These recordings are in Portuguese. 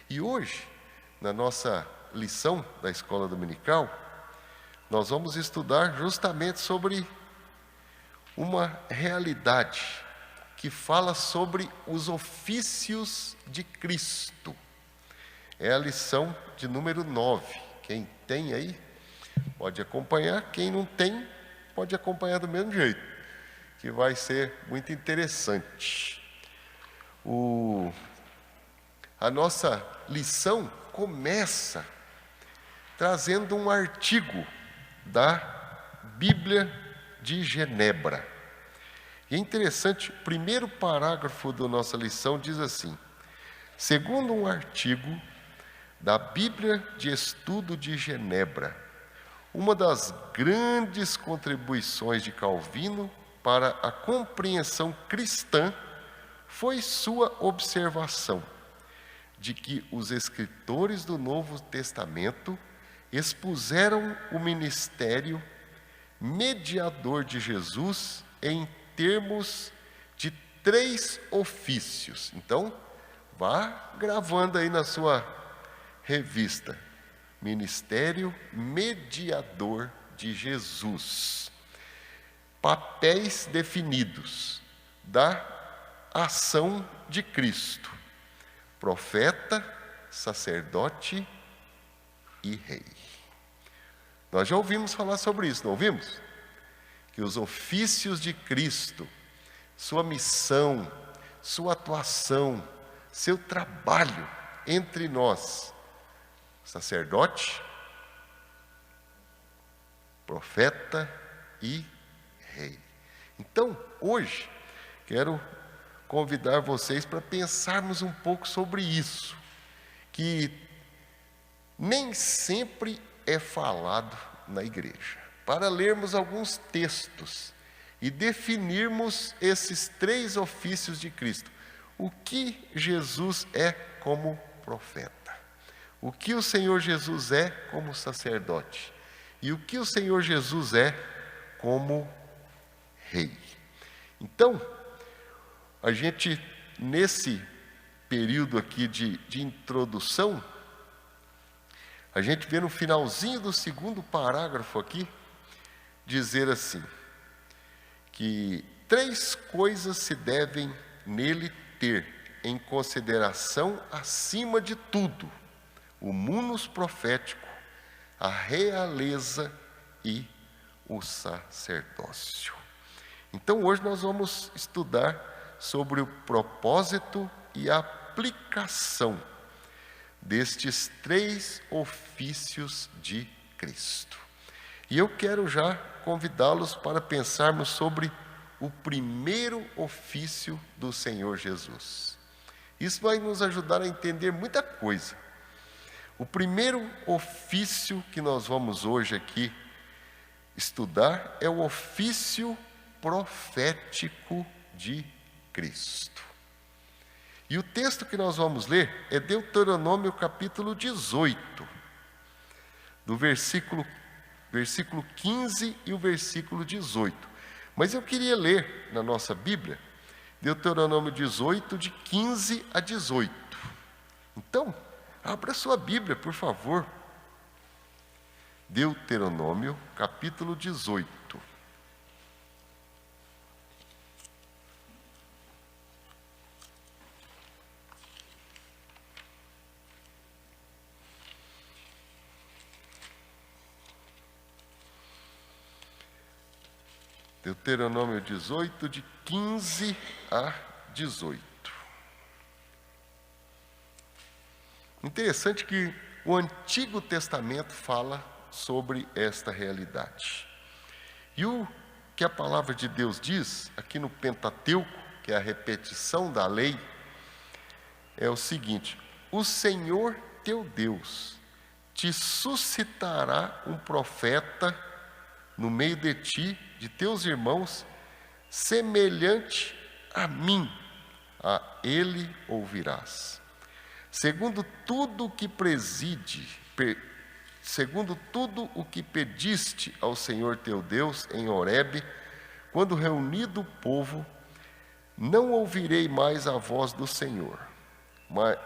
E hoje, na nossa lição da escola dominical, nós vamos estudar justamente sobre uma realidade que fala sobre os ofícios de Cristo. É a lição de número 9. Quem tem aí, pode acompanhar. Quem não tem, pode acompanhar do mesmo jeito, que vai ser muito interessante. A nossa lição começa trazendo um artigo da Bíblia de Genebra. E é interessante, o primeiro parágrafo da nossa lição diz assim: segundo um artigo da Bíblia de Estudo de Genebra, uma das grandes contribuições de Calvino para a compreensão cristã foi sua observação de que os escritores do Novo Testamento expuseram o ministério mediador de Jesus em termos de 3 ofícios. Então, vá gravando aí na sua revista: ministério mediador de Jesus. Papéis definidos da ação de Cristo: profeta, sacerdote e rei. Nós já ouvimos falar sobre isso, não ouvimos? Que os ofícios de Cristo, sua missão, sua atuação, seu trabalho entre nós: sacerdote, profeta e rei. Então, hoje, quero convidar vocês para pensarmos um pouco sobre isso, que nem sempre é falado na igreja, para lermos alguns textos e definirmos esses 3 ofícios de Cristo. O que Jesus é como profeta? O que o Senhor Jesus é como sacerdote? E o que o Senhor Jesus é como rei? Então, a gente, nesse período aqui de introdução, a gente vê no finalzinho do segundo parágrafo aqui, dizer assim, que 3 coisas se devem nele ter em consideração acima de tudo: o munus profético, a realeza e o sacerdócio. Então hoje nós vamos estudar sobre o propósito e a aplicação destes 3 ofícios de Cristo. E eu quero já convidá-los para pensarmos sobre o primeiro ofício do Senhor Jesus. Isso vai nos ajudar a entender muita coisa. O primeiro ofício que nós vamos hoje aqui estudar é o ofício profético de Cristo. E o texto que nós vamos ler é Deuteronômio capítulo 18, do versículo 15 e o versículo 18. Mas eu queria ler na nossa Bíblia Deuteronômio 18, de 15 a 18. Então, abra sua Bíblia, por favor. Deuteronômio capítulo 18. Deuteronômio 18, de 15 a 18. Interessante que o Antigo Testamento fala sobre esta realidade. E o que a palavra de Deus diz, aqui no Pentateuco, que é a repetição da lei, é o seguinte: o Senhor teu Deus te suscitará um profeta no meio de ti, de teus irmãos, semelhante a mim, a ele ouvirás. Segundo tudo o que pediste ao Senhor teu Deus em Horebe, quando reunido o povo, não ouvirei mais a voz do Senhor.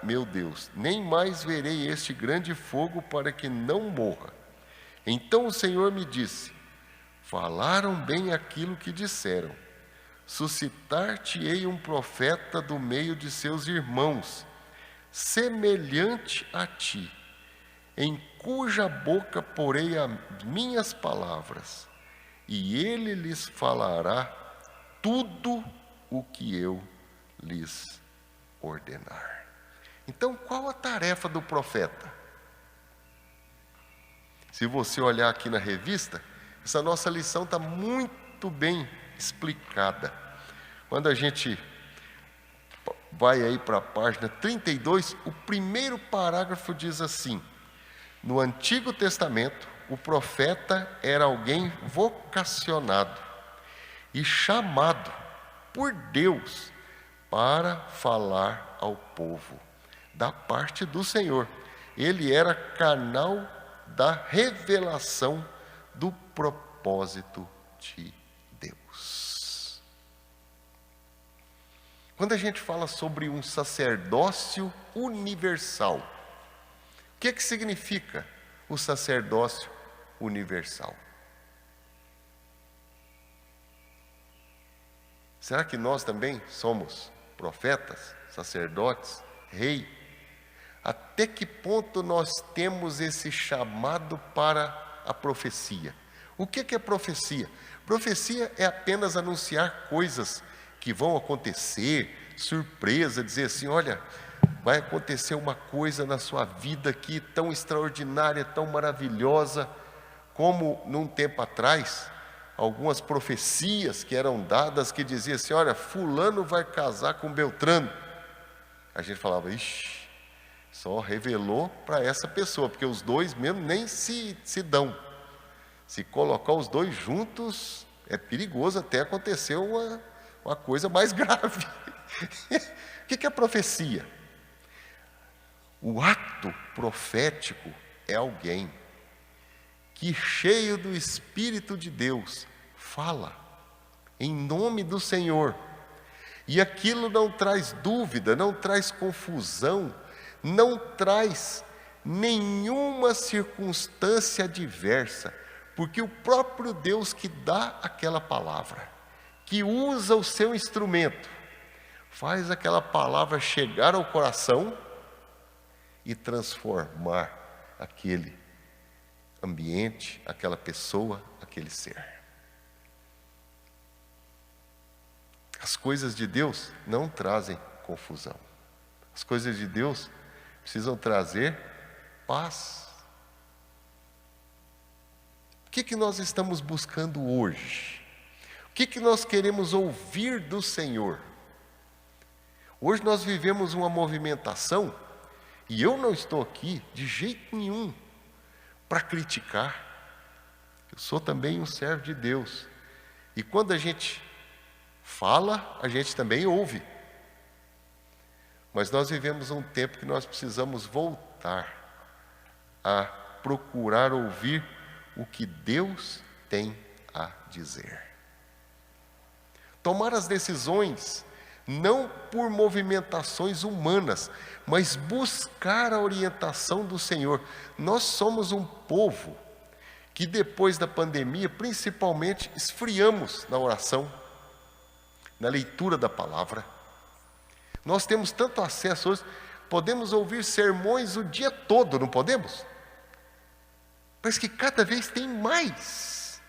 meu Deus, nem mais verei este grande fogo para que não morra. Então o Senhor me disse: falaram bem aquilo que disseram. Suscitar-te-ei um profeta do meio de seus irmãos, semelhante a ti, em cuja boca porei as minhas palavras, e ele lhes falará tudo o que eu lhes ordenar. Então, qual a tarefa do profeta? Se você olhar aqui na revista, essa nossa lição está muito bem explicada. Quando a gente vai aí para a página 32, o primeiro parágrafo diz assim: no Antigo Testamento, o profeta era alguém vocacionado e chamado por Deus para falar ao povo da parte do Senhor. Ele era canal da revelação do propósito de Deus. Quando a gente fala sobre um sacerdócio universal, o que significa o sacerdócio universal? Será que nós também somos profetas, sacerdotes, rei? Até que ponto nós temos esse chamado para a profecia? O que é profecia? Profecia é apenas anunciar coisas que vão acontecer, surpresa, dizer assim: olha, vai acontecer uma coisa na sua vida aqui tão extraordinária, tão maravilhosa, como num tempo atrás, algumas profecias que eram dadas que diziam assim: olha, fulano vai casar com Beltrano. A gente falava: ixi, só revelou para essa pessoa, porque os dois mesmo nem se dão. Se colocar os dois juntos, é perigoso até acontecer uma coisa mais grave. O que é profecia? O ato profético é alguém que, cheio do Espírito de Deus, fala em nome do Senhor. E aquilo não traz dúvida, não traz confusão, não traz nenhuma circunstância adversa, porque o próprio Deus que dá aquela palavra, que usa o seu instrumento, faz aquela palavra chegar ao coração e transformar aquele ambiente, aquela pessoa, aquele ser. As coisas de Deus não trazem confusão. As coisas de Deus precisam trazer paz. O que nós estamos buscando hoje? O que nós queremos ouvir do Senhor? Hoje nós vivemos uma movimentação, e eu não estou aqui de jeito nenhum para criticar. Eu sou também um servo de Deus. E quando a gente fala, a gente também ouve. Mas nós vivemos um tempo que nós precisamos voltar a procurar ouvir o que Deus tem a dizer. Tomar as decisões não por movimentações humanas, mas buscar a orientação do Senhor. Nós somos um povo que depois da pandemia, principalmente, esfriamos na oração, na leitura da palavra. Nós temos tanto acesso hoje, podemos ouvir sermões o dia todo, não podemos? Parece que cada vez tem mais.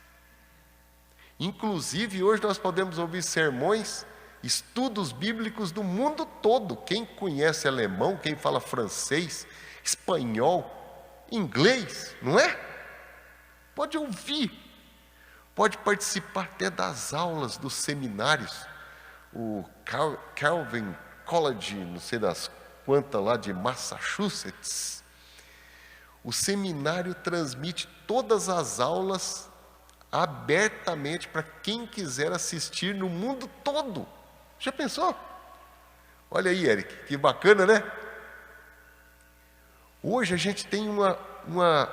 Inclusive, hoje nós podemos ouvir sermões, estudos bíblicos do mundo todo. Quem conhece alemão, quem fala francês, espanhol, inglês, não é? Pode ouvir, pode participar até das aulas dos seminários. O Calvin College, não sei das quantas lá de Massachusetts, o seminário transmite todas as aulas abertamente para quem quiser assistir no mundo todo. Já pensou? Olha aí, Eric, que bacana, né? Hoje a gente tem uma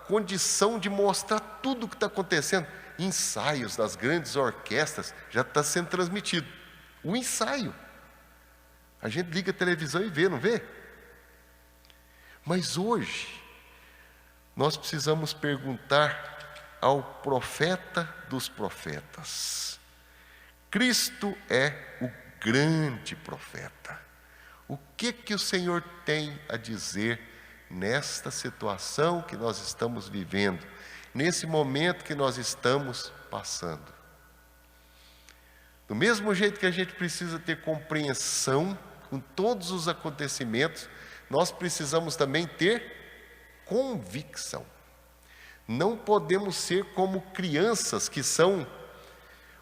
condição de mostrar tudo o que está acontecendo. Ensaios das grandes orquestras já está sendo transmitido. O ensaio. A gente liga a televisão e vê, não vê? Mas hoje, nós precisamos perguntar ao profeta dos profetas. Cristo é o grande profeta. O que o Senhor tem a dizer nesta situação que nós estamos vivendo, nesse momento que nós estamos passando? Do mesmo jeito que a gente precisa ter compreensão com todos os acontecimentos, nós precisamos também ter convicção. Não podemos ser como crianças que são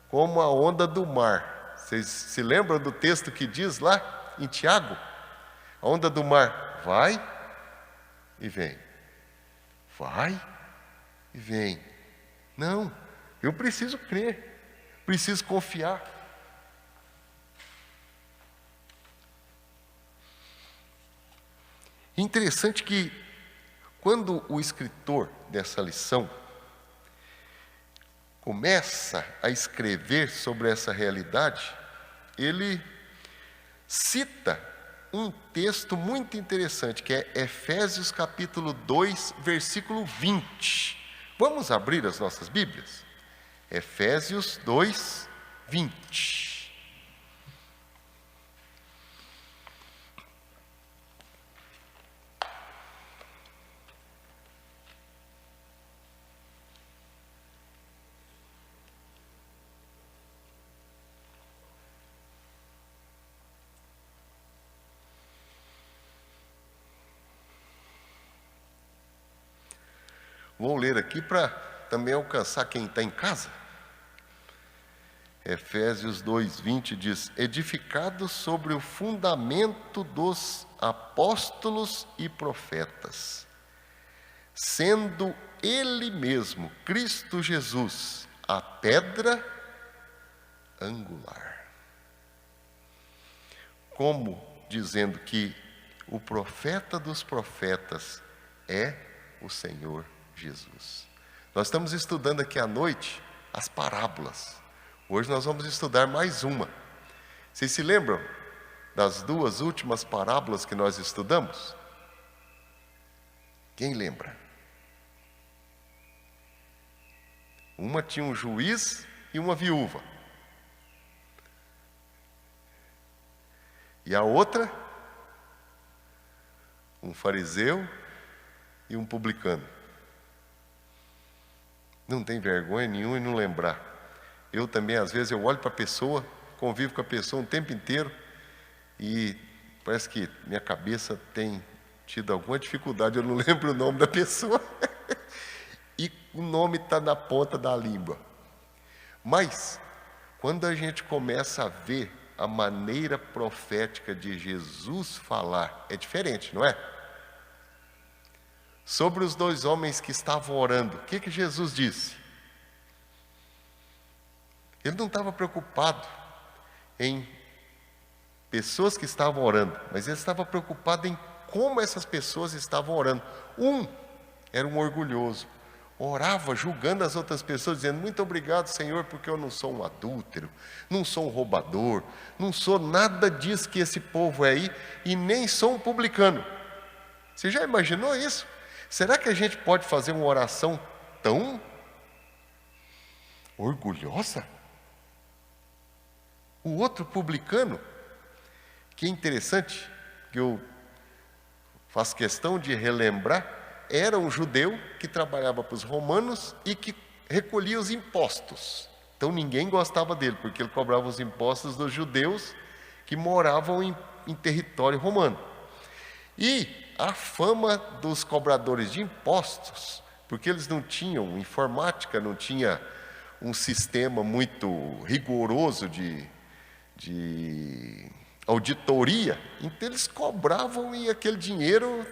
como a onda do mar. Vocês se lembram do texto que diz lá em Tiago? A onda do mar vai e vem. Vai e vem. Não, eu preciso crer, preciso confiar. Interessante que, quando o escritor dessa lição começa a escrever sobre essa realidade, ele cita um texto muito interessante, que é Efésios capítulo 2, versículo 20. Vamos abrir as nossas Bíblias? Efésios 2, 20. Vou ler aqui para também alcançar quem está em casa. Efésios 2:20 diz: edificados sobre o fundamento dos apóstolos e profetas, sendo Ele mesmo, Cristo Jesus, a pedra angular. Como dizendo que o profeta dos profetas é o Senhor Jesus. Nós estamos estudando aqui à noite as parábolas. Hoje nós vamos estudar mais uma. Vocês se lembram das duas últimas parábolas que nós estudamos? Quem lembra? Uma tinha um juiz e uma viúva. E a outra, um fariseu e um publicano. Não tem vergonha nenhuma em não lembrar. Eu também, às vezes, eu olho para a pessoa, convivo com a pessoa um tempo inteiro e parece que minha cabeça tem tido alguma dificuldade, eu não lembro o nome da pessoa e o nome está na ponta da língua. Mas, quando a gente começa a ver a maneira profética de Jesus falar, é diferente, não é? Sobre os dois homens que estavam orando, o que Jesus disse? Ele não estava preocupado em pessoas que estavam orando, mas ele estava preocupado em como essas pessoas estavam orando. Um era um orgulhoso, orava julgando as outras pessoas, dizendo: muito obrigado, Senhor, porque eu não sou um adúltero, não sou um roubador, não sou nada disso que esse povo é aí, e nem sou um publicano. Você já imaginou isso? Será que a gente pode fazer uma oração tão orgulhosa? O outro publicano, que é interessante, que eu faço questão de relembrar, era um judeu que trabalhava para os romanos e que recolhia os impostos. Então ninguém gostava dele, porque ele cobrava os impostos dos judeus que moravam em território romano. E a fama dos cobradores de impostos, porque eles não tinham informática, não tinha um sistema muito rigoroso de auditoria, então eles cobravam e aquele dinheiro,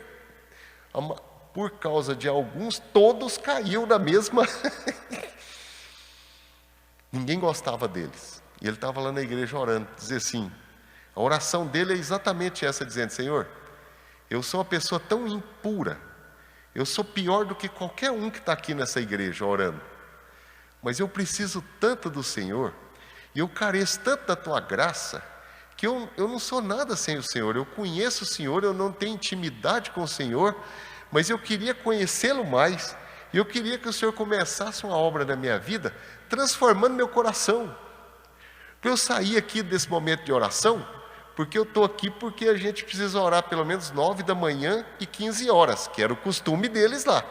por causa de alguns, todos caíam na mesma... Ninguém gostava deles. E ele estava lá na igreja orando, dizia assim, a oração dele é exatamente essa, dizendo: Senhor, eu sou uma pessoa tão impura, eu sou pior do que qualquer um que está aqui nessa igreja orando, mas eu preciso tanto do Senhor, e eu careço tanto da Tua graça, que eu não sou nada sem o Senhor. Eu conheço o Senhor, eu não tenho intimidade com o Senhor, mas eu queria conhecê-lo mais. E eu queria que o Senhor começasse uma obra na minha vida, transformando meu coração. Para eu sair aqui desse momento de oração, porque eu estou aqui porque a gente precisa orar pelo menos 9 da manhã e 15 horas, que era o costume deles lá.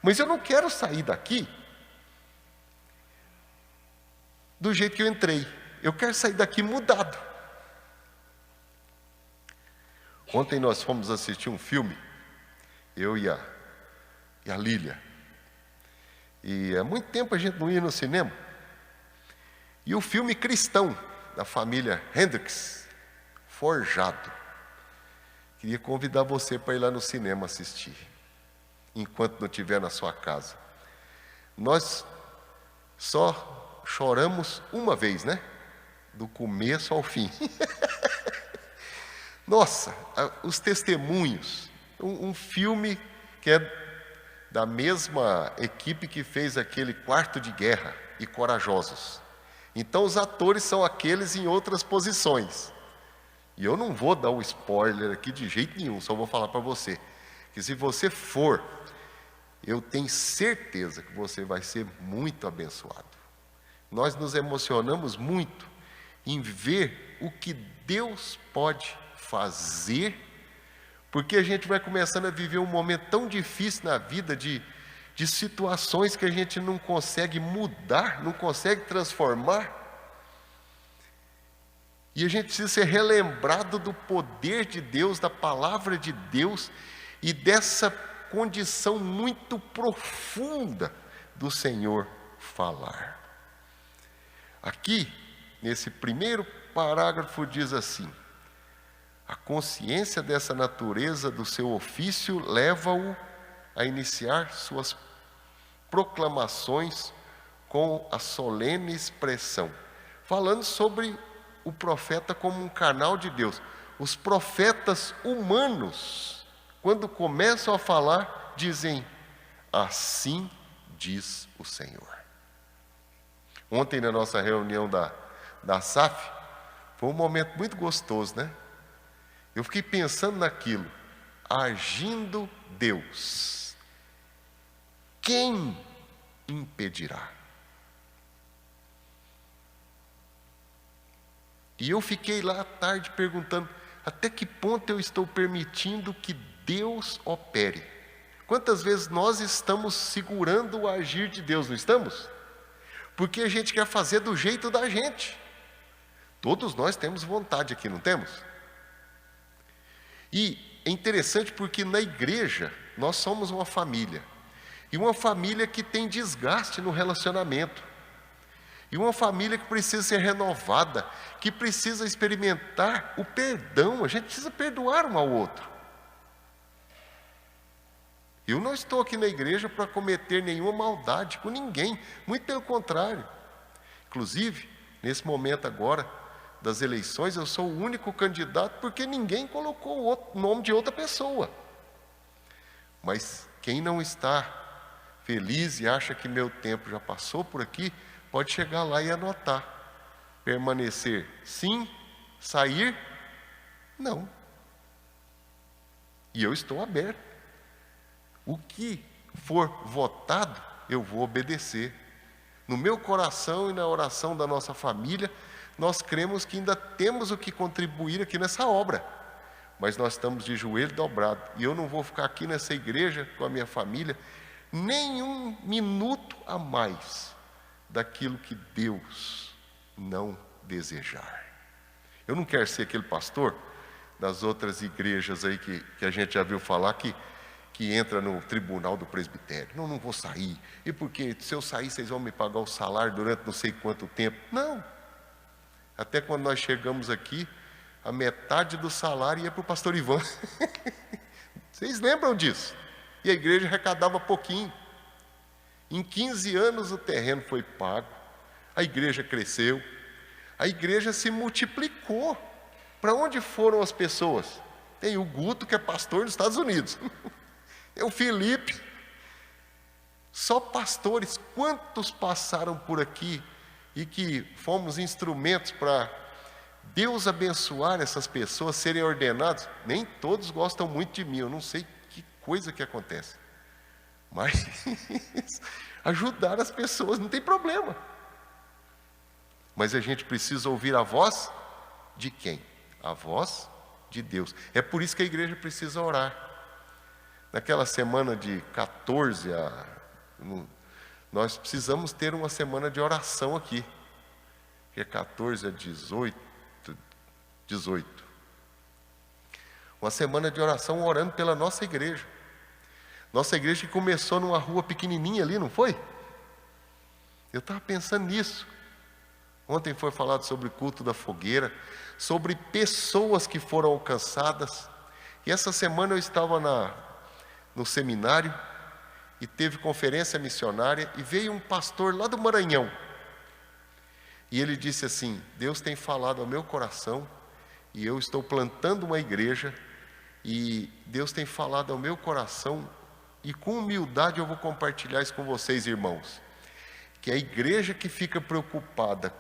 Mas eu não quero sair daqui do jeito que eu entrei. Eu quero sair daqui mudado. Ontem nós fomos assistir um filme, eu e a Lília. E há muito tempo a gente não ia no cinema. E o filme Cristão, da família Hendricks, Forjado. Queria convidar você para ir lá no cinema assistir, enquanto não estiver na sua casa. Nós só choramos uma vez, né? Do começo ao fim. Nossa, os testemunhos. Um filme que é da mesma equipe que fez aquele Quarto de Guerra e Corajosos. Então os atores são aqueles em outras posições. E eu não vou dar o spoiler aqui de jeito nenhum, só vou falar para você que se você for, eu tenho certeza que você vai ser muito abençoado. Nós nos emocionamos muito em ver o que Deus pode fazer, porque a gente vai começando a viver um momento tão difícil na vida de situações que a gente não consegue mudar, não consegue transformar. E a gente precisa ser relembrado do poder de Deus, da palavra de Deus e dessa condição muito profunda do Senhor falar. Aqui, nesse primeiro parágrafo, diz assim: a consciência dessa natureza do seu ofício leva-o a iniciar suas proclamações com a solene expressão, falando sobre o profeta como um canal de Deus. Os profetas humanos, quando começam a falar, dizem: assim diz o Senhor. Ontem, na nossa reunião da SAF, foi um momento muito gostoso, né? Eu fiquei pensando naquilo. Agindo Deus, quem impedirá? E eu fiquei lá à tarde perguntando, até que ponto eu estou permitindo que Deus opere? Quantas vezes nós estamos segurando o agir de Deus, não estamos? Porque a gente quer fazer do jeito da gente. Todos nós temos vontade aqui, não temos? E é interessante porque na igreja nós somos uma família. E uma família que tem desgaste no relacionamento. E uma família que precisa ser renovada, que precisa experimentar o perdão. A gente precisa perdoar um ao outro. Eu não estou aqui na igreja para cometer nenhuma maldade com ninguém, muito pelo contrário. Inclusive, nesse momento agora das eleições, eu sou o único candidato porque ninguém colocou o nome de outra pessoa. Mas quem não está feliz e acha que meu tempo já passou por aqui, pode chegar lá e anotar. Permanecer, sim. Sair, não. E eu estou aberto. O que for votado, eu vou obedecer. No meu coração e na oração da nossa família, nós cremos que ainda temos o que contribuir aqui nessa obra. Mas nós estamos de joelho dobrado. E eu não vou ficar aqui nessa igreja com a minha família nem um minuto a mais daquilo que Deus não desejar. Eu não quero ser aquele pastor das outras igrejas aí que a gente já viu falar que entra no tribunal do presbitério. Não vou sair. E porque se eu sair, vocês vão me pagar o salário durante não sei quanto tempo. Não. Até quando nós chegamos aqui, a metade do salário ia para o pastor Ivan. Vocês lembram disso? E a igreja arrecadava pouquinho. Em 15 anos o terreno foi pago, a igreja cresceu, a igreja se multiplicou. Para onde foram as pessoas? Tem o Guto, que é pastor nos Estados Unidos. É o Felipe. Só pastores. Quantos passaram por aqui e que fomos instrumentos para Deus abençoar essas pessoas, serem ordenados. Nem todos gostam muito de mim, eu não sei que coisa que acontece. Mas ajudar as pessoas não tem problema. Mas a gente precisa ouvir a voz de quem? A voz de Deus. É por isso que a igreja precisa orar. Naquela semana de 14 nós precisamos ter uma semana de oração aqui. Que é 14 a 18. Uma semana de oração orando pela nossa igreja. Nossa igreja que começou numa rua pequenininha ali, não foi? Eu estava pensando nisso. Ontem foi falado sobre o culto da fogueira, sobre pessoas que foram alcançadas. E essa semana eu estava no seminário e teve conferência missionária e veio um pastor lá do Maranhão. E ele disse assim: Deus tem falado ao meu coração e eu estou plantando uma igreja e Deus tem falado ao meu coração e com humildade eu vou compartilhar isso com vocês, irmãos. Que a igreja que fica preocupada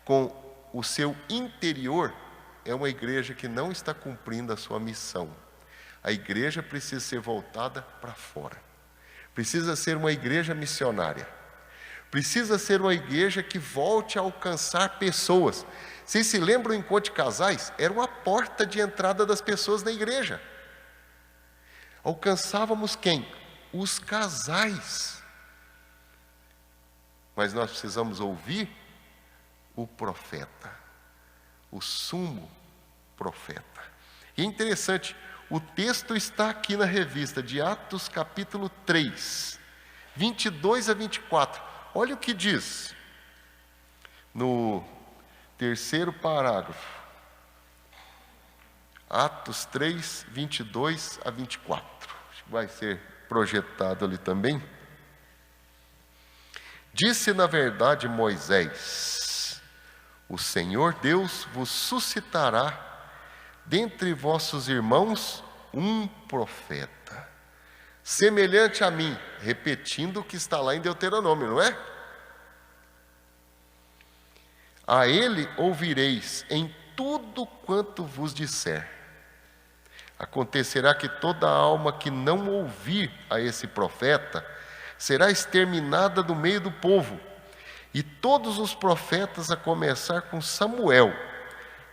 com o seu interior é uma igreja que não está cumprindo a sua missão. A igreja precisa ser voltada para fora. Precisa ser uma igreja missionária. Precisa ser uma igreja que volte a alcançar pessoas. Vocês se lembram, o encontro de casais? Era uma porta de entrada das pessoas na igreja. Alcançávamos quem? Os casais. Mas nós precisamos ouvir o profeta, o sumo profeta. E é interessante, o texto está aqui na revista de Atos capítulo 3, 22 a 24. Olha o que diz no terceiro parágrafo. Atos 3, 22 a 24. Acho que vai ser projetado ali também. Disse na verdade Moisés: o Senhor Deus vos suscitará dentre vossos irmãos um profeta, semelhante a mim, repetindo o que está lá em Deuteronômio, não é? A ele ouvireis em tudo quanto vos disser. Acontecerá que toda alma que não ouvir a esse profeta será exterminada do meio do povo. E todos os profetas, a começar com Samuel,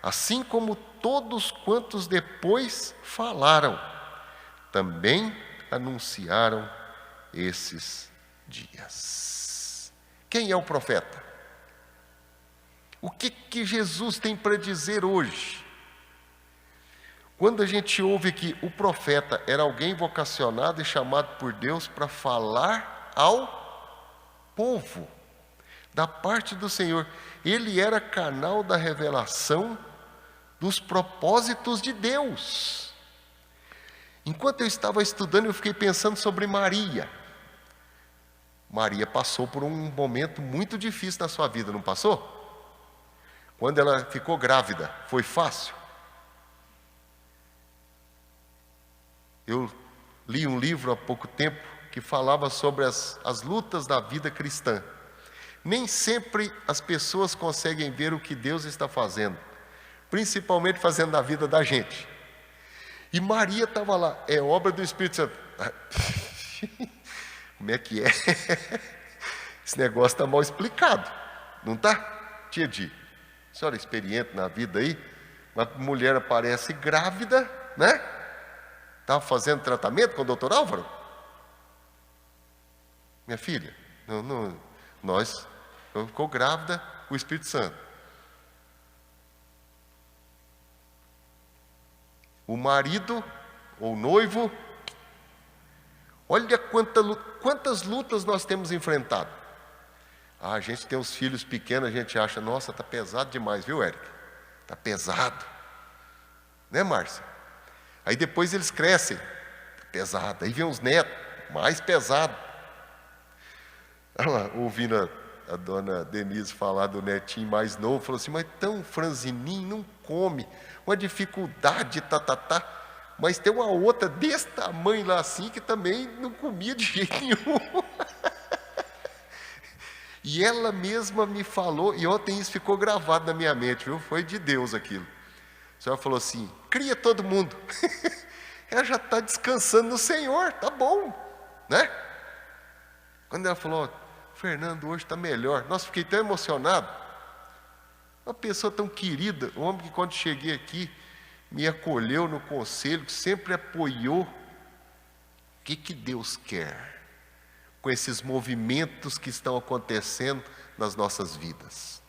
assim como todos quantos depois falaram, também anunciaram esses dias. Quem é o profeta? O que Jesus tem para dizer hoje? Quando a gente ouve que o profeta era alguém vocacionado e chamado por Deus para falar ao povo, da parte do Senhor, ele era canal da revelação dos propósitos de Deus. Enquanto eu estava estudando, eu fiquei pensando sobre Maria. Maria passou por um momento muito difícil na sua vida, não passou? Quando ela ficou grávida, foi fácil? Eu li um livro há pouco tempo que falava sobre as lutas da vida cristã. Nem sempre as pessoas conseguem ver o que Deus está fazendo, principalmente fazendo na vida da gente. E Maria estava lá, é obra do Espírito Santo. Como é que é? Esse negócio está mal explicado, não está? Tia Di, a senhora é experiente na vida aí, uma mulher aparece grávida, né? Estava fazendo tratamento com o doutor Álvaro? Minha filha, ficou grávida com o Espírito Santo. O marido, ou noivo, olha quantas lutas nós temos enfrentado. A gente tem os filhos pequenos, a gente acha, nossa, está pesado demais, viu, Érica? Está pesado. Né, Márcia? Aí depois eles crescem, pesado. Aí vem os netos, mais pesado. Ouvindo a dona Denise falar do netinho mais novo, falou assim, mas tão franzininho, não come, uma dificuldade, mas tem uma outra desse tamanho lá assim, que também não comia de jeito nenhum. E ela mesma me falou, e ontem isso ficou gravado na minha mente, viu? Foi de Deus aquilo. A senhora falou assim: cria todo mundo. Ela já está descansando no Senhor, tá bom, né? Quando ela falou: Fernando, hoje está melhor. Nossa, fiquei tão emocionado. Uma pessoa tão querida, um homem que quando cheguei aqui me acolheu no conselho, que sempre apoiou. O que Deus quer com esses movimentos que estão acontecendo nas nossas vidas?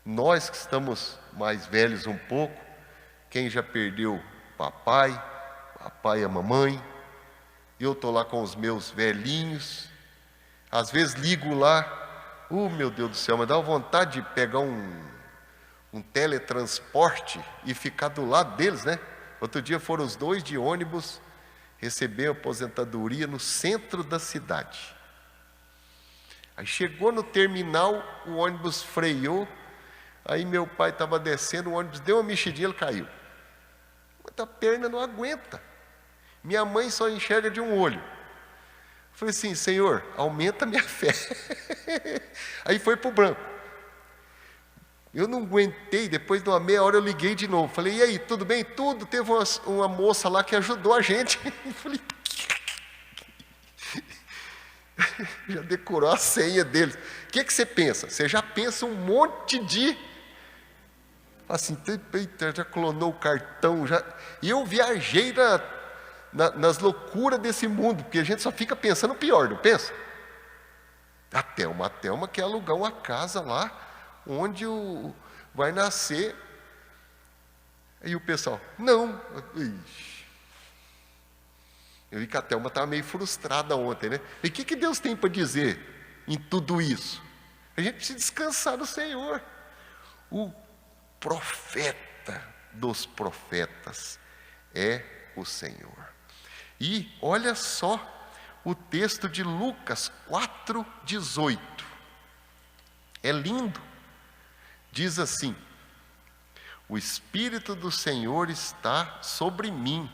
Nós que estamos mais velhos um pouco, quem já perdeu papai e a mamãe, eu estou lá com os meus velhinhos, às vezes ligo lá, meu Deus do céu, mas dá vontade de pegar um teletransporte e ficar do lado deles, né? Outro dia foram os 2 de ônibus receber a aposentadoria no centro da cidade. Aí chegou no terminal, o ônibus freou, aí meu pai estava descendo, o ônibus deu uma mexidinha, ele caiu. Mas a perna não aguenta. Minha mãe só enxerga de um olho. Eu falei assim: Senhor, aumenta a minha fé. Aí foi para o branco. Eu não aguentei, depois de uma meia hora eu liguei de novo. Falei: e aí, tudo bem? Tudo. Teve uma moça lá que ajudou a gente. Eu falei: já decorou a senha deles. O que você pensa? Você já pensa um monte de... Assim, já clonou o cartão. E eu viajei nas loucuras desse mundo, porque a gente só fica pensando o pior, não pensa? A Thelma quer alugar uma casa lá, onde vai nascer. Aí o pessoal: não. Ixi. Eu vi que a Thelma estava meio frustrada ontem, né? E o que Deus tem para dizer em tudo isso? A gente precisa descansar no Senhor. O profeta dos profetas é o Senhor. E olha só o texto de Lucas 4:18. É lindo. Diz assim: o Espírito do Senhor está sobre mim,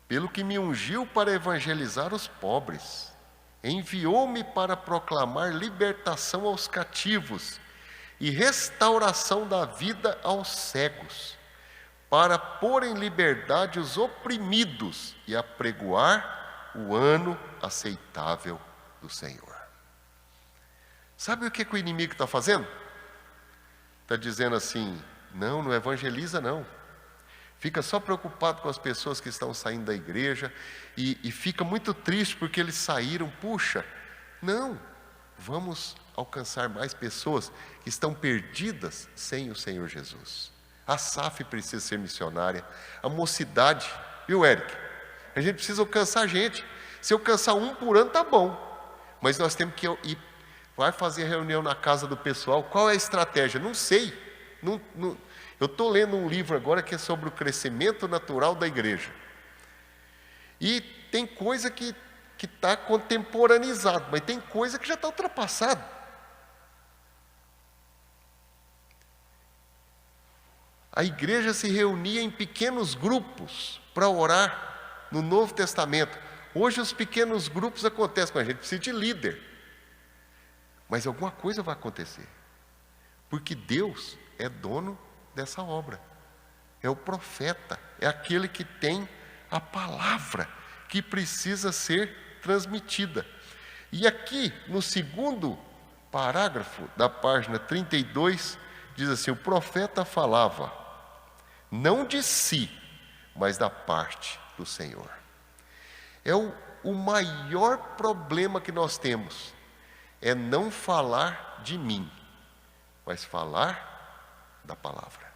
pelo que me ungiu para evangelizar os pobres, enviou-me para proclamar libertação aos cativos e restauração da vida aos cegos, para pôr em liberdade os oprimidos e apregoar o ano aceitável do Senhor. Sabe o que o inimigo está fazendo? Está dizendo assim: não evangeliza não. Fica só preocupado com as pessoas que estão saindo da igreja e fica muito triste porque eles saíram. Puxa, não, vamos alcançar mais pessoas que estão perdidas sem o Senhor Jesus. A SAF precisa ser missionária, a mocidade, viu, Eric? A gente precisa alcançar gente. Se alcançar um por ano, tá bom. Mas nós temos que ir. Vai fazer reunião na casa do pessoal. Qual é a estratégia? Não sei. Eu estou lendo um livro agora que é sobre o crescimento natural da igreja. E tem coisa que está contemporaneizado, mas tem coisa que já está ultrapassado. A igreja se reunia em pequenos grupos para orar no Novo Testamento. Hoje os pequenos grupos acontecem, mas a gente precisa de líder. Mas alguma coisa vai acontecer. Porque Deus é dono dessa obra. É o profeta, é aquele que tem a palavra que precisa ser transmitida. E aqui, no segundo parágrafo da página 32, diz assim: o profeta falava não de si, mas da parte do Senhor. É o maior problema que nós temos, é não falar de mim, mas falar da palavra.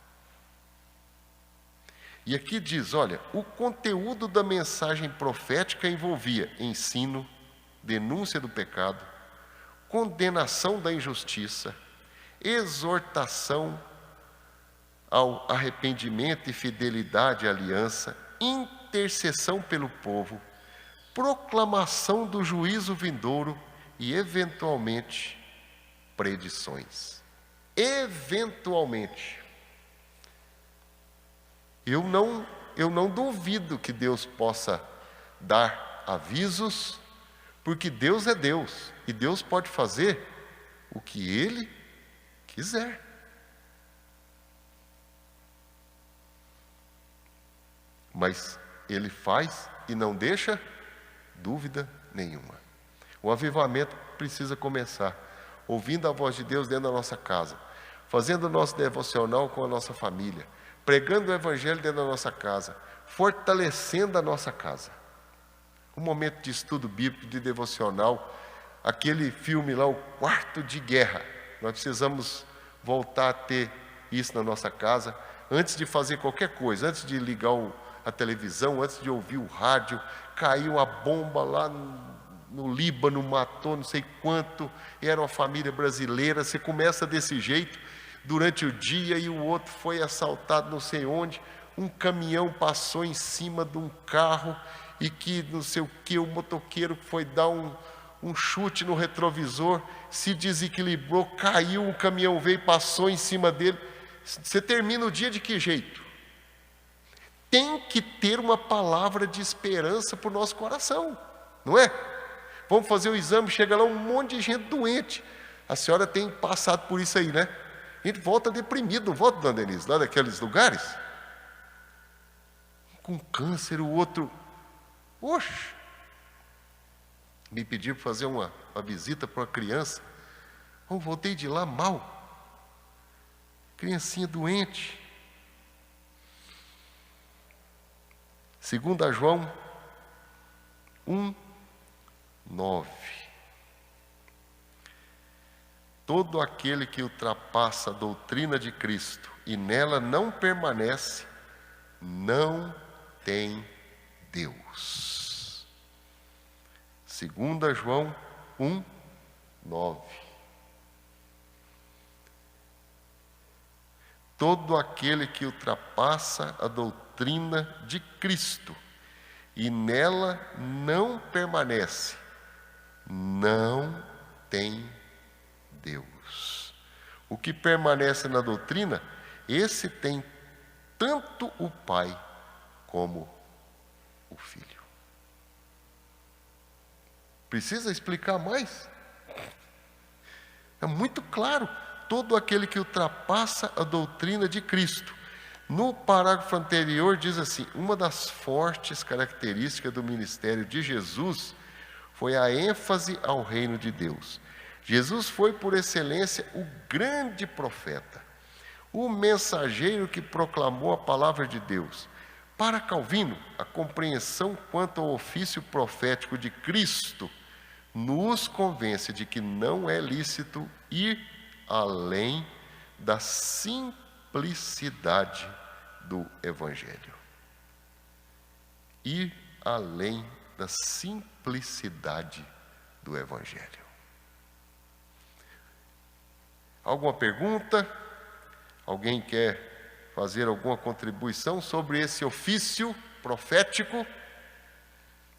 E aqui diz, olha, o conteúdo da mensagem profética envolvia ensino, denúncia do pecado, condenação da injustiça, exortação ao arrependimento e fidelidade à aliança, intercessão pelo povo, proclamação do juízo vindouro e, eventualmente, predições. Eventualmente. Eu não duvido que Deus possa dar avisos, Porque Deus é Deus, e Deus pode fazer o que Ele quiser. Mas Ele faz e não deixa dúvida nenhuma. O avivamento precisa começar ouvindo a voz de Deus dentro da nossa casa, fazendo o nosso devocional com a nossa família, pregando o Evangelho dentro da nossa casa, fortalecendo a nossa casa. Um momento de estudo bíblico, de devocional, aquele filme lá, O Quarto de Guerra. Nós precisamos voltar a ter isso na nossa casa, antes de fazer qualquer coisa, antes de ligar a televisão, antes de ouvir o rádio. Caiu a bomba lá no Líbano, matou não sei quanto, era uma família brasileira. Você começa desse jeito, durante o dia, e o outro foi assaltado não sei onde, um caminhão passou em cima de um carro, e que não sei o que, o motoqueiro foi dar um chute no retrovisor, se desequilibrou, caiu, o caminhão veio e passou em cima dele. Você termina o dia de que jeito? Tem que ter uma palavra de esperança para o nosso coração, não é? Vamos fazer o exame, chega lá um monte de gente doente. A senhora tem passado por isso aí, né? A gente volta deprimido, não volta, dona Denise, lá daqueles lugares? Com câncer, o outro... Poxa! Me pediram para fazer uma visita para uma criança. Eu voltei de lá mal. Criancinha doente. 2 João 1:9. Todo aquele que ultrapassa a doutrina de Cristo e nela não permanece, não tem Deus. 2 João 1:9. Todo aquele que ultrapassa a doutrina de Cristo e nela não permanece, não tem Deus. O que permanece na doutrina, esse tem tanto o Pai como o Filho. Precisa explicar mais? É muito claro. Todo aquele que ultrapassa a doutrina de Cristo. No parágrafo anterior diz assim: uma das fortes características do ministério de Jesus foi a ênfase ao reino de Deus. Jesus foi, por excelência, o grande profeta, o mensageiro que proclamou a palavra de Deus. Para Calvino, a compreensão quanto ao ofício profético de Cristo nos convence de que não é lícito ir além da simplicidade do Evangelho. Ir além da simplicidade do Evangelho. Alguma pergunta? Alguém quer fazer alguma contribuição sobre esse ofício profético?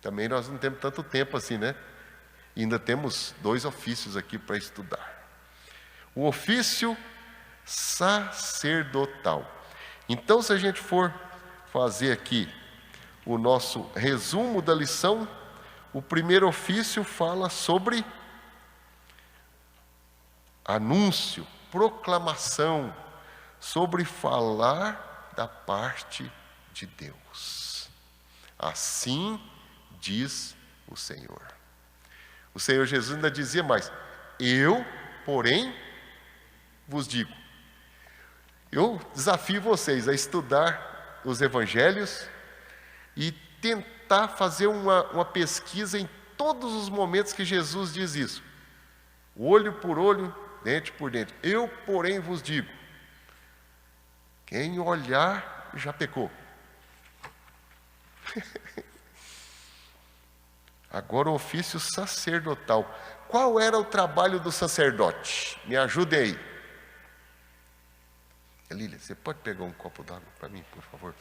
Também nós não temos tanto tempo assim, né? E ainda temos 2 ofícios aqui para estudar. O ofício sacerdotal. Então, se a gente for fazer aqui o nosso resumo da lição, o primeiro ofício fala sobre anúncio, proclamação, sobre falar da parte de Deus. Assim diz o Senhor. O Senhor Jesus ainda dizia mais: eu, porém, vos digo. Eu desafio vocês a estudar os evangelhos e tentar fazer uma pesquisa em todos os momentos que Jesus diz isso. Olho por olho, dente por dente. Eu, porém, vos digo. Quem olhar já pecou. Agora o ofício sacerdotal. Qual era o trabalho do sacerdote? Me ajudem aí. Lília, você pode pegar um copo d'água para mim, por favor?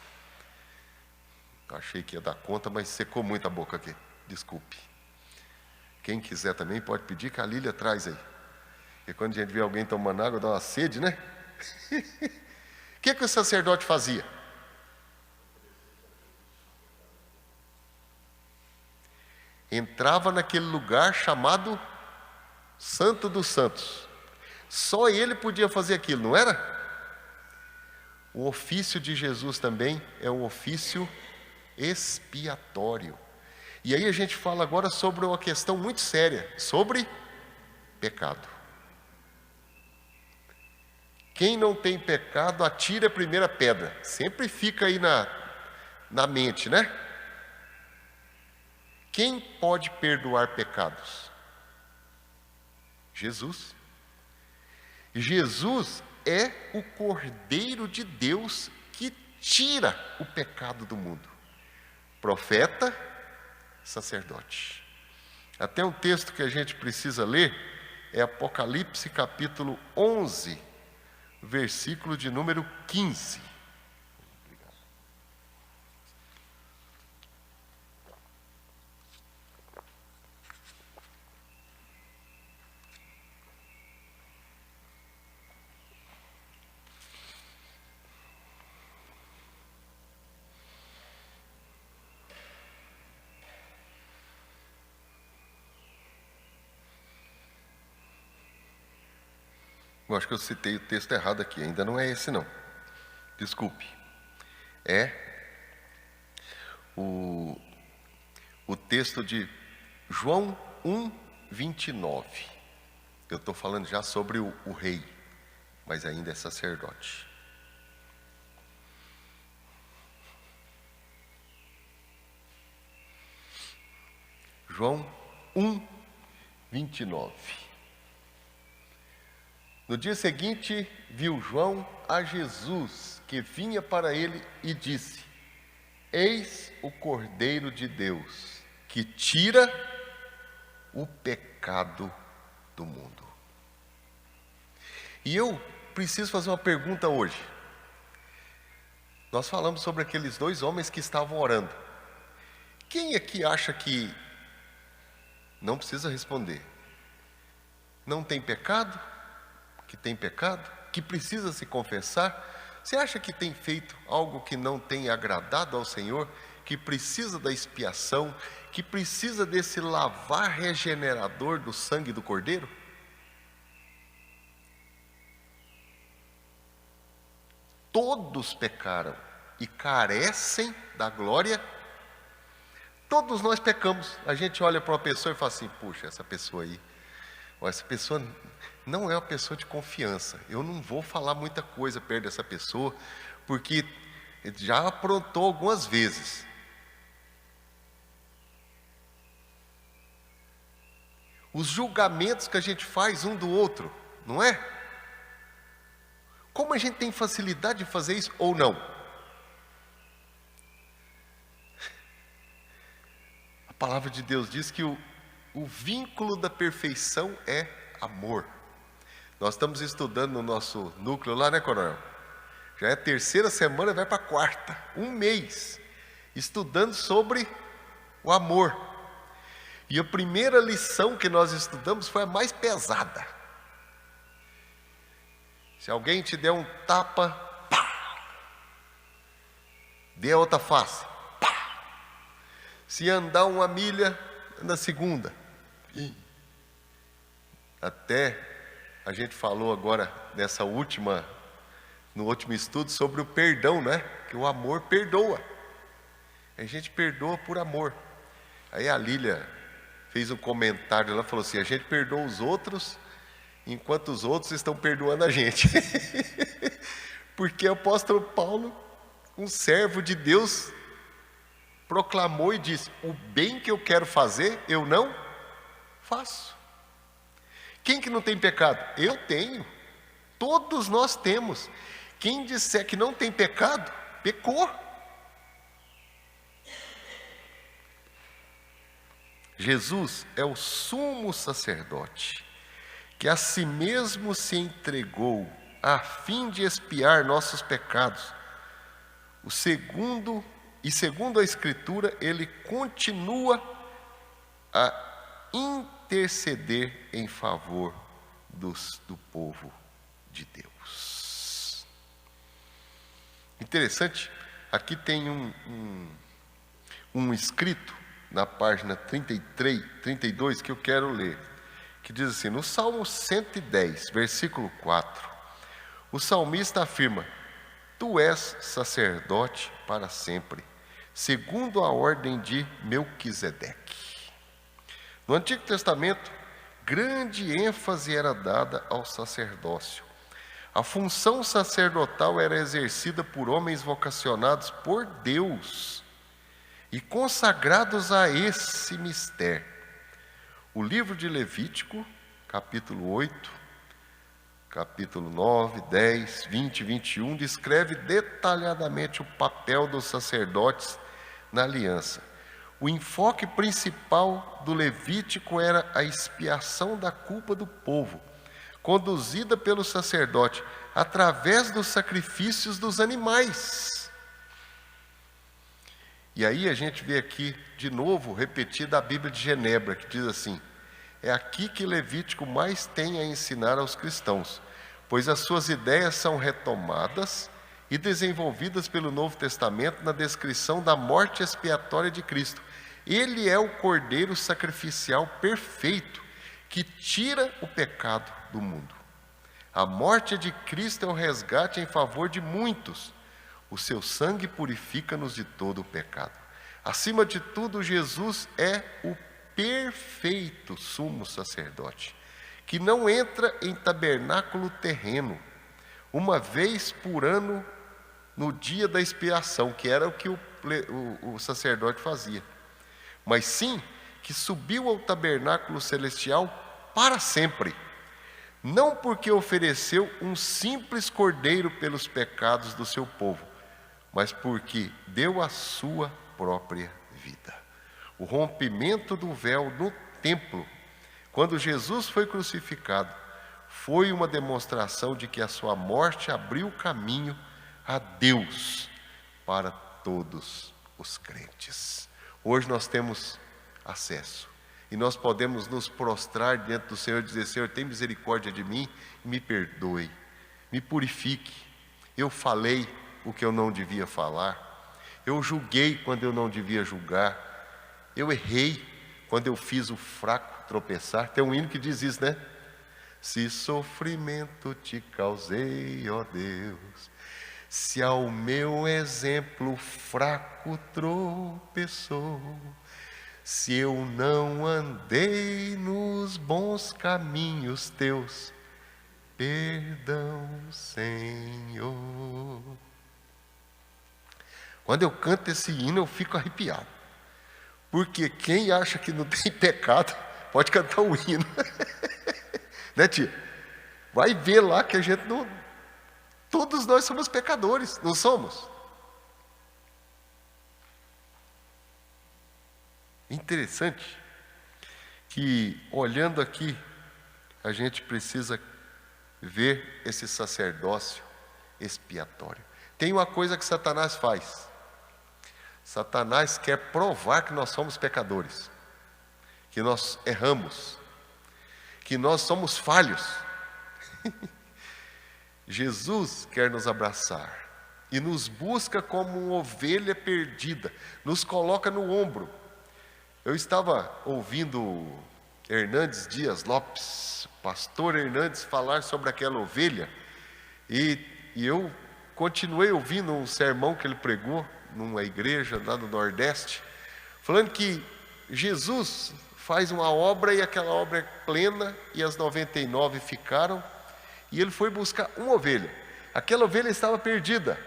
Eu achei que ia dar conta, mas secou muito a boca aqui. Desculpe. Quem quiser também pode pedir, que a Lília traz aí. Porque quando a gente vê alguém tomando água, dá uma sede, né? O que o sacerdote fazia? entrava naquele lugar chamado Santo dos Santos. Só ele podia fazer aquilo, não era? O ofício de Jesus também é um ofício expiatório. E aí a gente fala agora sobre uma questão muito séria, sobre pecado. Quem não tem pecado, atire a primeira pedra. Sempre fica aí na mente, né? Quem pode perdoar pecados? Jesus. Jesus é o Cordeiro de Deus que tira o pecado do mundo. Profeta, sacerdote. Até um texto que a gente precisa ler é Apocalipse capítulo 11, versículo de número 15. Eu acho que eu citei o texto errado aqui, ainda não é esse não. Desculpe. É o texto de João 1, 29. Eu estou falando já sobre o rei, mas ainda é sacerdote. João 1, 29. No dia seguinte, viu João a Jesus, que vinha para ele, e disse: Eis o Cordeiro de Deus, que tira o pecado do mundo. E eu preciso fazer uma pergunta hoje. Nós falamos sobre aqueles dois homens que estavam orando. Quem aqui acha que não precisa responder? Não tem pecado? Que tem pecado, que precisa se confessar? Você acha que tem feito algo que não tem agradado ao Senhor, que precisa da expiação, que precisa desse lavar regenerador do sangue do Cordeiro? Todos pecaram e carecem da glória. Todos nós pecamos. A gente olha para uma pessoa e fala assim: puxa, essa pessoa aí, essa pessoa não é uma pessoa de confiança. Eu não vou falar muita coisa perto dessa pessoa, porque já aprontou algumas vezes. Os julgamentos que a gente faz um do outro, não é? Como a gente tem facilidade de fazer isso ou não? A palavra de Deus diz que o vínculo da perfeição é amor. Nós estamos estudando no nosso núcleo lá, né, Coronel? Já é a terceira semana, vai para a quarta. Um mês estudando sobre o amor. E a primeira lição que nós estudamos foi a mais pesada. Se alguém te der um tapa, pá! Dê a outra face. Pá! Se andar uma milha, anda a segunda. Até a gente falou agora no último estudo sobre o perdão, né? Que o amor perdoa. A gente perdoa por amor. Aí a Lília fez um comentário, ela falou assim: a gente perdoa os outros enquanto os outros estão perdoando a gente. Porque o apóstolo Paulo, um servo de Deus, proclamou e disse: o bem que eu quero fazer, eu não faço. Quem que não tem pecado? Eu tenho. Todos nós temos. Quem disser que não tem pecado, pecou. Jesus é o sumo sacerdote, que a si mesmo se entregou a fim de expiar nossos pecados. Segundo a Escritura, ele continua a interceder em favor do povo de Deus. Interessante, aqui tem um escrito na página 33, 32, que eu quero ler, que diz assim, no Salmo 110, versículo 4, o salmista afirma, tu és sacerdote para sempre, segundo a ordem de Melquisedeque. No Antigo Testamento, grande ênfase era dada ao sacerdócio. A função sacerdotal era exercida por homens vocacionados por Deus e consagrados a esse mistério. O livro de Levítico, capítulo 8, capítulo 9, 10, 20 e 21, descreve detalhadamente o papel dos sacerdotes na aliança. O enfoque principal do Levítico era a expiação da culpa do povo, conduzida pelo sacerdote através dos sacrifícios dos animais. E aí a gente vê aqui de novo repetida a Bíblia de Genebra, que diz assim, é aqui que Levítico mais tem a ensinar aos cristãos, pois as suas ideias são retomadas e desenvolvidas pelo Novo Testamento na descrição da morte expiatória de Cristo. Ele é o Cordeiro sacrificial perfeito, que tira o pecado do mundo. A morte de Cristo é o resgate em favor de muitos. O seu sangue purifica-nos de todo o pecado. Acima de tudo, Jesus é o perfeito sumo sacerdote, que não entra em tabernáculo terreno, uma vez por ano no dia da expiação, que era o que o sacerdote fazia, mas sim que subiu ao tabernáculo celestial para sempre, não porque ofereceu um simples cordeiro pelos pecados do seu povo, mas porque deu a sua própria vida. O rompimento do véu no templo, quando Jesus foi crucificado, foi uma demonstração de que a sua morte abriu o caminho a Deus para todos os crentes. Hoje nós temos acesso e nós podemos nos prostrar diante do Senhor e dizer, Senhor, tem misericórdia de mim e me perdoe, me purifique. Eu falei o que eu não devia falar, eu julguei quando eu não devia julgar, eu errei quando eu fiz o fraco tropeçar. Tem um hino que diz isso, né? Se sofrimento te causei, ó Deus, se ao meu exemplo fraco tropeçou, se eu não andei nos bons caminhos teus, perdão, Senhor. Quando eu canto esse hino, eu fico arrepiado. Porque quem acha que não tem pecado, pode cantar o hino. Né, tia? Vai ver lá que a gente não... Todos nós somos pecadores, não somos? Interessante que, olhando aqui, a gente precisa ver esse sacerdócio expiatório. Tem uma coisa que Satanás faz. Satanás quer provar que nós somos pecadores, que nós erramos, que nós somos falhos. Jesus quer nos abraçar e nos busca como uma ovelha perdida, nos coloca no ombro. Eu estava ouvindo Hernandes Dias Lopes, pastor Hernandes, falar sobre aquela ovelha, e eu continuei ouvindo um sermão que ele pregou numa igreja lá no Nordeste, falando que Jesus faz uma obra e aquela obra é plena e as 99 ficaram, e ele foi buscar uma ovelha. Aquela ovelha estava perdida.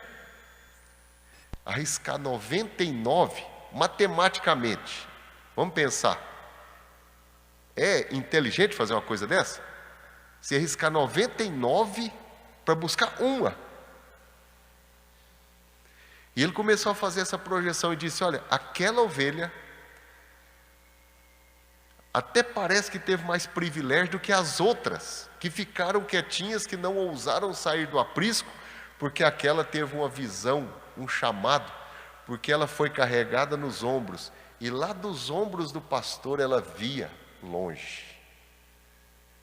Arriscar 99, matematicamente, vamos pensar, é inteligente fazer uma coisa dessa? Se arriscar 99 para buscar uma. E ele começou a fazer essa projeção e disse, olha, aquela ovelha até parece que teve mais privilégio do que as outras, que ficaram quietinhas, que não ousaram sair do aprisco, porque aquela teve uma visão, um chamado, porque ela foi carregada nos ombros, e lá dos ombros do pastor ela via longe.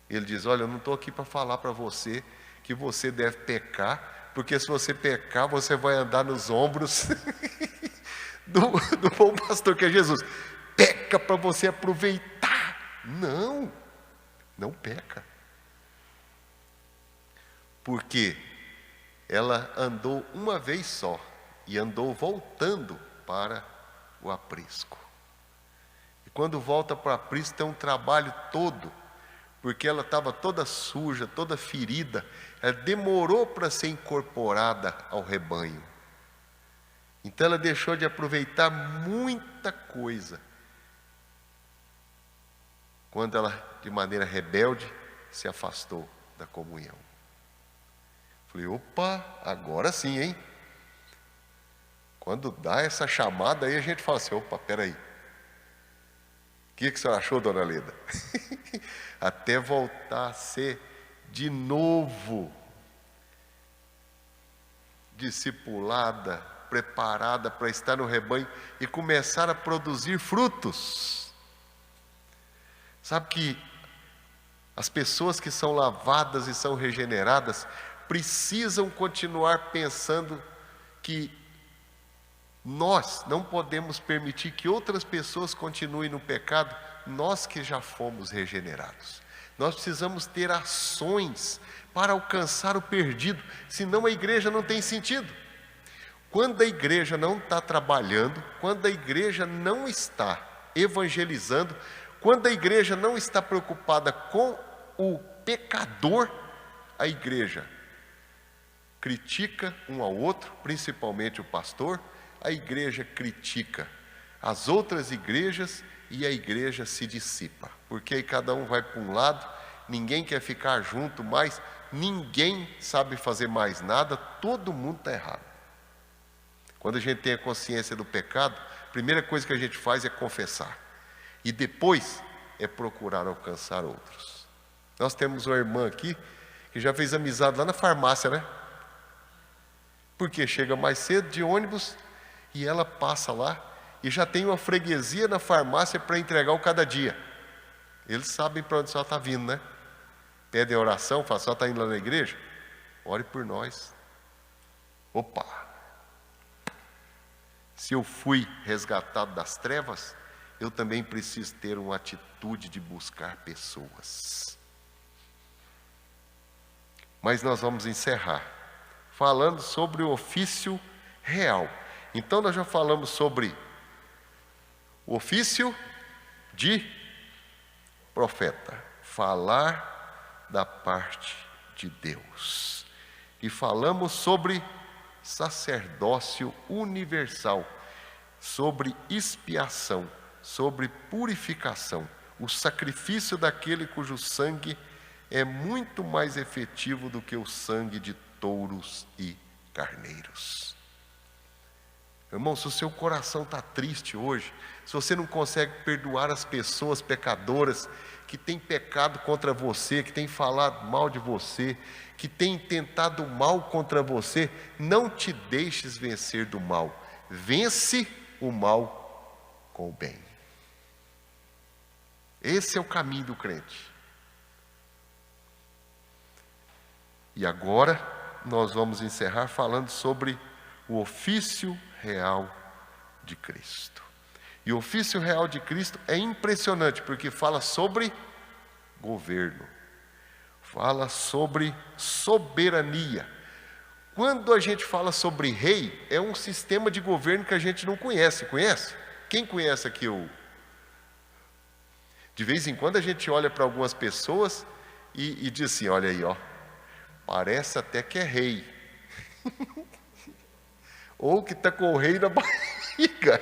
Ele diz, olha, eu não estou aqui para falar para você que você deve pecar, porque se você pecar, você vai andar nos ombros do bom pastor que é Jesus. peca para você aproveitar. Não, não peca. Porque ela andou uma vez só e andou voltando para o aprisco. E quando volta para o aprisco tem um trabalho todo, porque ela estava toda suja, toda ferida, ela demorou para ser incorporada ao rebanho. Então ela deixou de aproveitar muita coisa, quando ela, de maneira rebelde, se afastou da comunhão. Falei, opa, agora sim, hein? Quando dá essa chamada aí, a gente fala assim, opa, peraí. O que a senhora achou, dona Leda? Até voltar a ser de novo discipulada, preparada para estar no rebanho e começar a produzir frutos. Sabe que as pessoas que são lavadas e são regeneradas precisam continuar pensando que nós não podemos permitir que outras pessoas continuem no pecado, nós que já fomos regenerados. Nós precisamos ter ações para alcançar o perdido, senão a igreja não tem sentido. Quando a igreja não está trabalhando, quando a igreja não está evangelizando, quando a igreja não está preocupada com o pecador, a igreja critica um ao outro, principalmente o pastor, a igreja critica as outras igrejas e a igreja se dissipa, porque aí cada um vai para um lado, ninguém quer ficar junto mais, ninguém sabe fazer mais nada, todo mundo está errado. Quando a gente tem a consciência do pecado, a primeira coisa que a gente faz é confessar, e depois é procurar alcançar outros. Nós temos uma irmã aqui que já fez amizade lá na farmácia, né? Porque chega mais cedo de ônibus e ela passa lá e já tem uma freguesia na farmácia para entregar o cada dia. Eles sabem para onde a senhora está vindo, né? Pedem oração, falam, a senhora está indo lá na igreja? Ore por nós. Opa! Se eu fui resgatado das trevas, eu também preciso ter uma atitude de buscar pessoas. Mas nós vamos encerrar falando sobre o ofício real. Então nós já falamos sobre o ofício de profeta, falar da parte de Deus. E falamos sobre sacerdócio universal, sobre expiação, sobre purificação, o sacrifício daquele cujo sangue é muito mais efetivo do que o sangue de touros e carneiros. Irmão, se o seu coração está triste hoje, se você não consegue perdoar as pessoas pecadoras que têm pecado contra você, que têm falado mal de você, que têm tentado mal contra você, não te deixes vencer do mal. Vence o mal com o bem. Esse é o caminho do crente. E agora nós vamos encerrar falando sobre o ofício real de Cristo. E o ofício real de Cristo é impressionante, porque fala sobre governo, fala sobre soberania. Quando a gente fala sobre rei, é um sistema de governo que a gente não conhece. Conhece? Quem conhece aqui o... De vez em quando a gente olha para algumas pessoas e diz assim, olha aí, ó, parece até que é rei. Ou que está com o rei na barriga.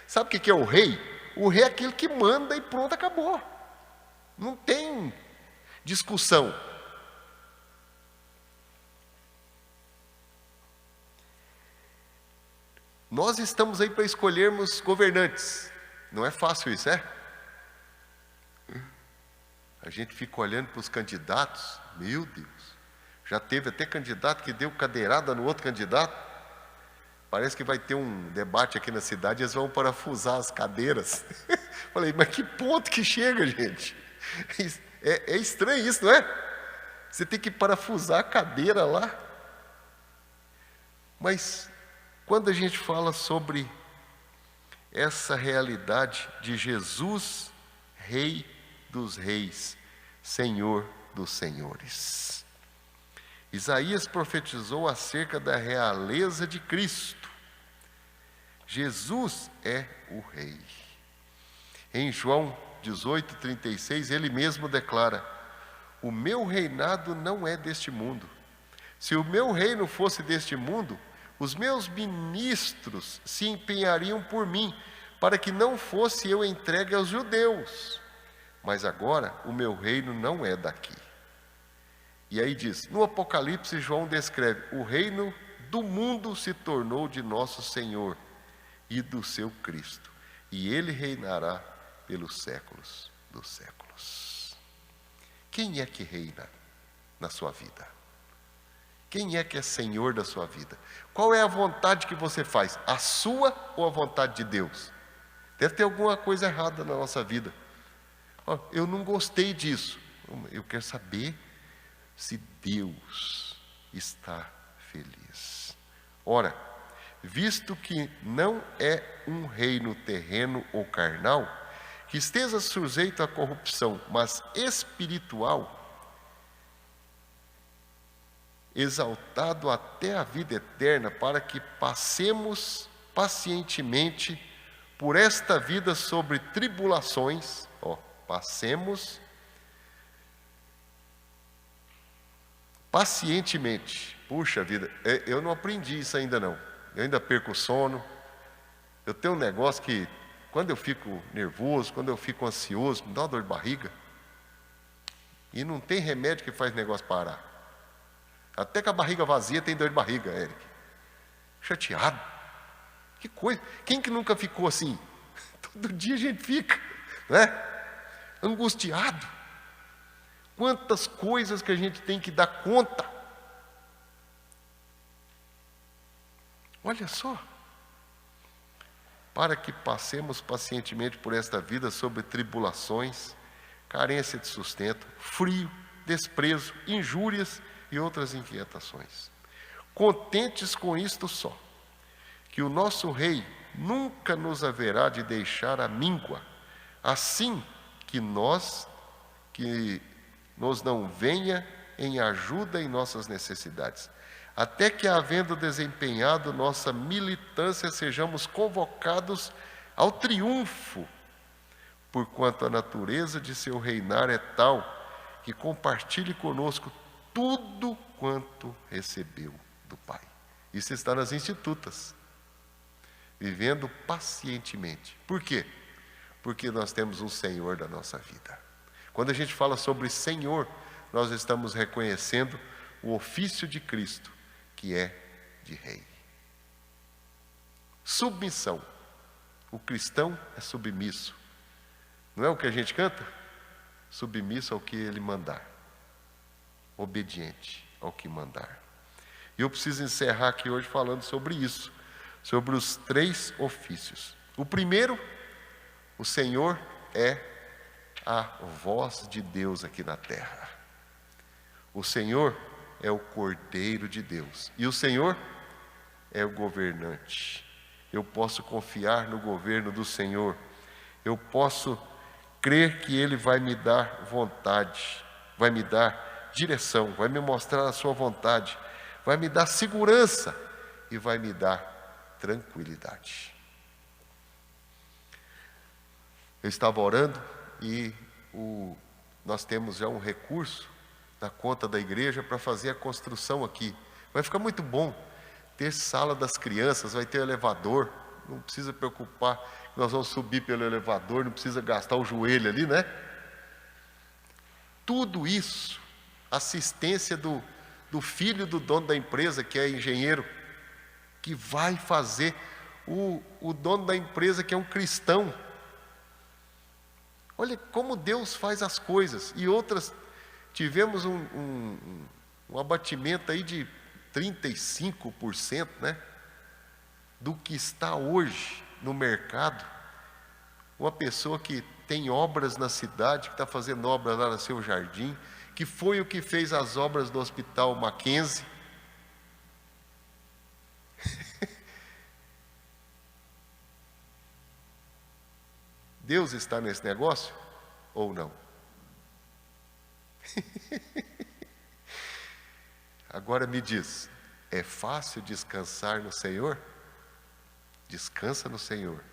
Sabe o que é o rei? O rei é aquele que manda e pronto, acabou. Não tem discussão. Nós estamos aí para escolhermos governantes. Não é fácil isso, é? A gente fica olhando para os candidatos, meu Deus. Já teve até candidato que deu cadeirada no outro candidato. Parece que vai ter um debate aqui na cidade, eles vão parafusar as cadeiras. Falei, mas que ponto que chega, gente? É estranho isso, não é? Você tem que parafusar a cadeira lá. Mas, quando a gente fala sobre essa realidade de Jesus, Rei dos Reis, Senhor dos Senhores. Isaías profetizou acerca da realeza de Cristo. Jesus é o Rei. Em João 18:36, ele mesmo declara: o meu reinado não é deste mundo. Se o meu reino fosse deste mundo, os meus ministros se empenhariam por mim, para que não fosse eu entregue aos judeus. Mas agora o meu reino não é daqui. E aí diz, no Apocalipse, João descreve: o reino do mundo se tornou de nosso Senhor e do seu Cristo, e ele reinará pelos séculos dos séculos. Quem é que reina na sua vida? Quem é que é Senhor da sua vida? Qual é a vontade que você faz? A sua ou a vontade de Deus? Deve ter alguma coisa errada na nossa vida. Eu não gostei disso. Eu quero saber se Deus está feliz. Ora, visto que não é um reino terreno ou carnal, que esteja sujeito à corrupção, mas espiritual, exaltado até a vida eterna, para que passemos pacientemente por esta vida sobre tribulações, passemos pacientemente. Puxa vida, eu não aprendi isso ainda não. Eu ainda perco o sono. Eu tenho um negócio que, quando eu fico nervoso, quando eu fico ansioso, me dá uma dor de barriga. E não tem remédio que faz negócio parar. Até com a barriga vazia tem dor de barriga, Eric. Chateado. Que coisa. Quem que nunca ficou assim? Todo dia a gente fica, né? Angustiado. Quantas coisas que a gente tem que dar conta. Olha só. Para que passemos pacientemente por esta vida sobre tribulações, carência de sustento, frio, desprezo, injúrias e outras inquietações. Contentes com isto só, que o nosso Rei nunca nos haverá de deixar a míngua, assim que nos não venha em ajuda em nossas necessidades, até que, havendo desempenhado nossa militância, sejamos convocados ao triunfo, porquanto a natureza de seu reinar é tal que compartilhe conosco tudo quanto recebeu do Pai. Isso está nas Institutas. Vivendo pacientemente. Por quê? Porque nós temos um Senhor da nossa vida. Quando a gente fala sobre Senhor, nós estamos reconhecendo o ofício de Cristo, que é de Rei. Submissão. O cristão é submisso. Não é o que a gente canta? Submisso ao que Ele mandar. Obediente ao que mandar. E eu preciso encerrar aqui hoje falando sobre isso, sobre os 3 ofícios. O primeiro, o Senhor é a voz de Deus aqui na terra. O Senhor é o Cordeiro de Deus. E o Senhor é o governante. Eu posso confiar no governo do Senhor. Eu posso crer que Ele vai me dar vontade, vai me dar direção, vai me mostrar a sua vontade, vai me dar segurança e vai me dar tranquilidade. Eu estava orando e nós temos já um recurso na conta da igreja para fazer a construção aqui. Vai ficar muito bom ter sala das crianças, vai ter elevador, não precisa preocupar, nós vamos subir pelo elevador, não precisa gastar o joelho ali, né? Tudo isso, assistência do filho do dono da empresa, que é engenheiro, que vai fazer o dono da empresa, que é um cristão. Olha como Deus faz as coisas. E outras, tivemos um abatimento aí de 35%, né, do que está hoje no mercado. Uma pessoa que tem obras na cidade, que está fazendo obras lá no seu jardim, que foi o que fez as obras do Hospital Mackenzie. Deus está nesse negócio ou não? Agora me diz, é fácil descansar no Senhor? Descansa no Senhor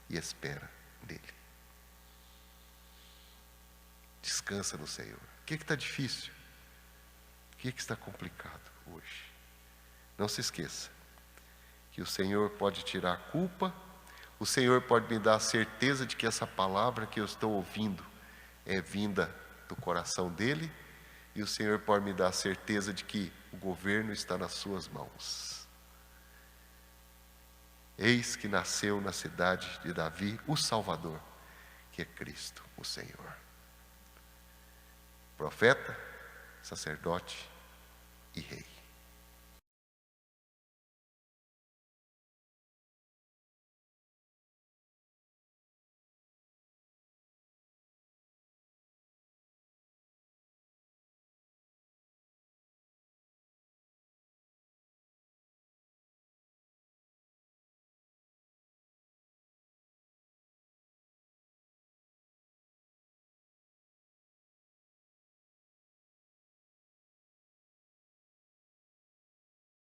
e espera nele. Descansa no Senhor. O que está difícil? O que está complicado hoje? Não se esqueça que o Senhor pode tirar a culpa, o Senhor pode me dar a certeza de que essa palavra que eu estou ouvindo é vinda do coração dEle, e o Senhor pode me dar a certeza de que o governo está nas suas mãos. Eis que nasceu na cidade de Davi o Salvador, que é Cristo, o Senhor. Profeta, sacerdote e rei.